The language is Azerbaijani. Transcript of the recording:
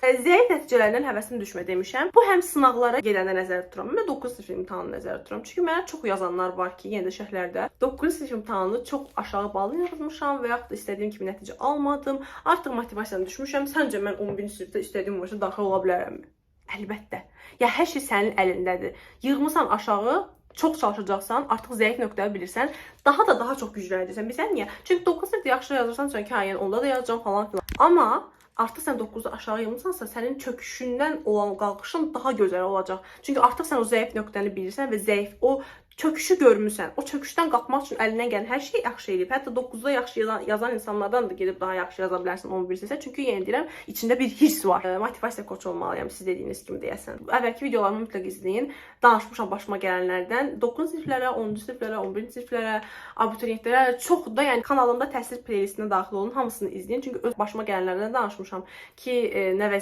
Zəif nəticələrindən həvəsim düşmə demişəm. Bu həm sınaqlara gedəndə nəzərdə tuturam, mən 9 sinif imtahanını nəzərdə tuturam. Çünki mənə çox yazanlar var ki, yenə də şərhlərdə 9 sinif imtahanını çox aşağı ballı yazmışam və yaxud da istədiyim kimi nəticə almadım. Artıq motivasiyam düşmüşəm. Səncə mən 11-ci sinifdə istədiyim vuruşa daxil ola bilərəmmi? Əlbəttə. Ya hər şey sənin əlindədir. Yığmısan aşağı, çox çalışacaqsan, artıq zəif nöqtəni bilirsən, daha çox güclənəcəksən. Bilirsən niyə? Çünki 9 sinifdə yaxşı yazırsan, çünki yəni onda da yazacağam falan filan. Amma artıq sən 9-da aşağı yığmısansa, sənin çöküşündən olan qalxışın daha gözəl olacaq. Çünki artıq sən o zəif nöqtəni bilirsən və zəif o çöküşü görmüsən. O çöküşdən qalxmaq üçün əlindən gələn hər şey yaxşı eləyib. Hətta 9-da yaxşı yazan insanlardan da gedib daha yaxşı yaza bilərsən 11 sinifdə. Çünki yenə deyirəm, içində bir hirs var. Motivasiya koçu olmalıyam, siz dediyiniz kimi deyəsən. Əvvəlki videolarımı mütləq izləyin. Danışmışam başıma gələnlərdən. 9 siniflərə, 10-cu siniflərə, 11-ci siniflərə, abituriyentlərə çox da, yəni kanalımda təhsil playlistinə daxil olun, hamısını izləyin. Çünki öz başıma gələnlərdən danışmışam ki, nə vəziyyət